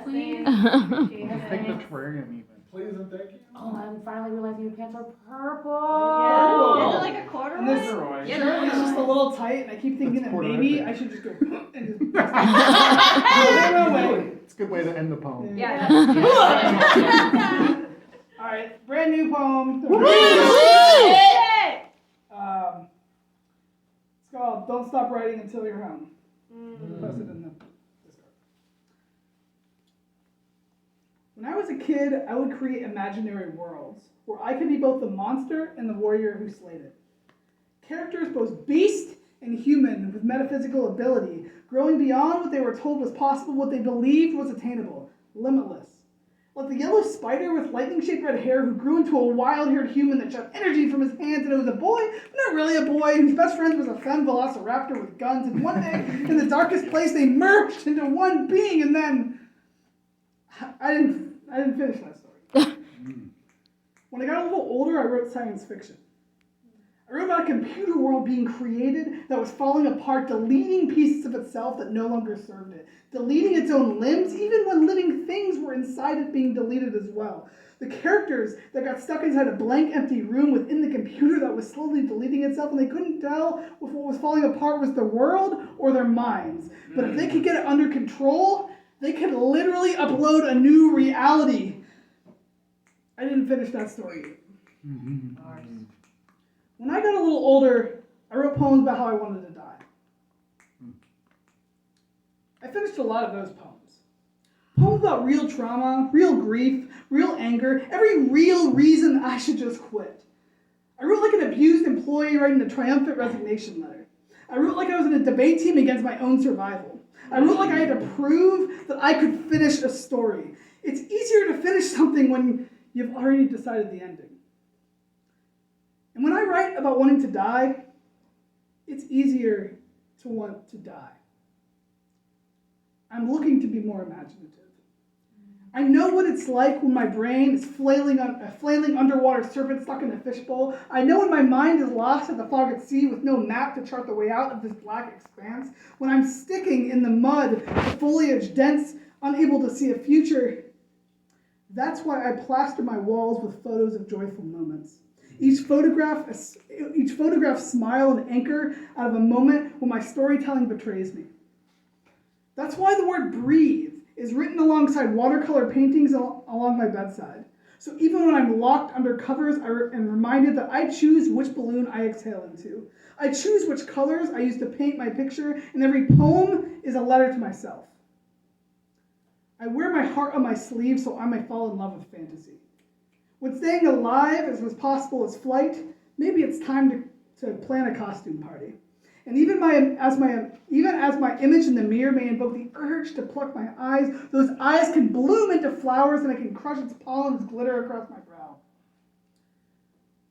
please. Let's take the terrarium even. Please and thank you. Oh, I'm finally realizing your pants are purple. Yeah. Is it like a corduroy? And this Corduroy. shirt is just a little tight, and I keep thinking That's that maybe corduroy. I should just go and just no way. It's a good way to end the poem. Yeah. All right, brand new poem. It's called "Don't Stop Writing Until You're Home." Posted in the Discord. When I was a kid, I would create imaginary worlds where I could be both the monster and the warrior who slayed it. Characters both beast and human with metaphysical ability, growing beyond what they were told was possible, what they believed was attainable, limitless. Like the yellow spider with lightning-shaped red hair who grew into a wild-haired human that shot energy from his hands, and it was a boy, but not really a boy, whose best friend was a femme velociraptor with guns, and one day, in the darkest place, they merged into one being, and then... I didn't finish that story. When I got a little older, I wrote science fiction. I wrote about a computer world being created that was falling apart, deleting pieces of itself that no longer served it, deleting its own limbs, even when living things were inside it being deleted as well. The characters that got stuck inside a blank, empty room within the computer that was slowly deleting itself, and they couldn't tell if what was falling apart was the world or their minds. But if they could get it under control, they could literally upload a new reality. I didn't finish that story. When I got a little older, I wrote poems about how I wanted to die. I finished a lot of those poems. Poems about real trauma, real grief, real anger, every real reason I should just quit. I wrote like an abused employee writing a triumphant resignation letter. I wrote like I was in a debate team against my own survival. I wrote like I had to prove that I could finish a story. It's easier to finish something when you've already decided the ending. And when I write about wanting to die, it's easier to want to die. I'm looking to be more imaginative. I know what it's like when my brain is flailing underwater serpent stuck in a fishbowl. I know when my mind is lost at the fog at sea with no map to chart the way out of this black expanse. When I'm sticking in the mud, the foliage dense, unable to see a future. That's why I plaster my walls with photos of joyful moments. Each photograph smile and anchor out of a moment when my storytelling betrays me. That's why the word breathe is written alongside watercolor paintings along my bedside. So even when I'm locked under covers, I am reminded that I choose which balloon I exhale into. I choose which colors I use to paint my picture, and every poem is a letter to myself. I wear my heart on my sleeve so I may fall in love with fantasy. When staying alive is as possible as flight, maybe it's time to plan a costume party. And even as my image in the mirror may invoke the urge to pluck my eyes, those eyes can bloom into flowers and I can crush its pollen as glitter across my brow.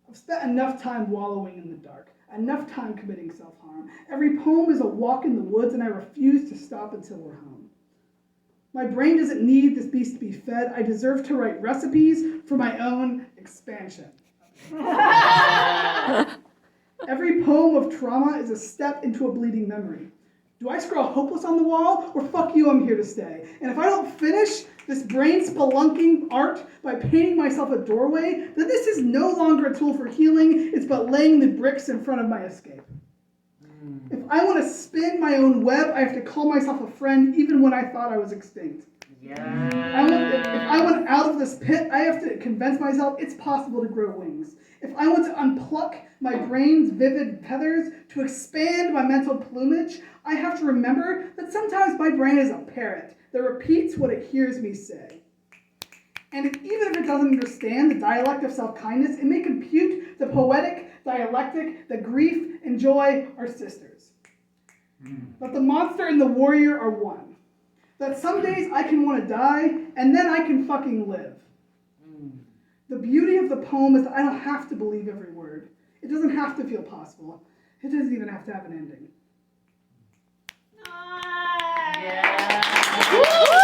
I've spent enough time wallowing in the dark, enough time committing self-harm. Every poem is a walk in the woods and I refuse to stop until we're home. My brain doesn't need this beast to be fed. I deserve to write recipes for my own expansion. Every poem of trauma is a step into a bleeding memory. Do I scroll hopeless on the wall, or fuck you, I'm here to stay? And if I don't finish this brain spelunking art by painting myself a doorway, then this is no longer a tool for healing, it's but laying the bricks in front of my escape. If I want to spin my own web, I have to call myself a friend even when I thought I was extinct. If I want out of this pit, I have to convince myself it's possible to grow wings. If I want to unpluck my brain's vivid feathers, to expand my mental plumage, I have to remember that sometimes my brain is a parrot that repeats what it hears me say. And even if it doesn't understand the dialect of self-kindness, it may compute the poetic dialectic that grief and joy are sisters. That the monster and the warrior are one. That some days I can want to die, and then I can fucking live. The beauty of the poem is that I don't have to believe every word. It doesn't have to feel possible. It doesn't even have to have an ending. Yeah.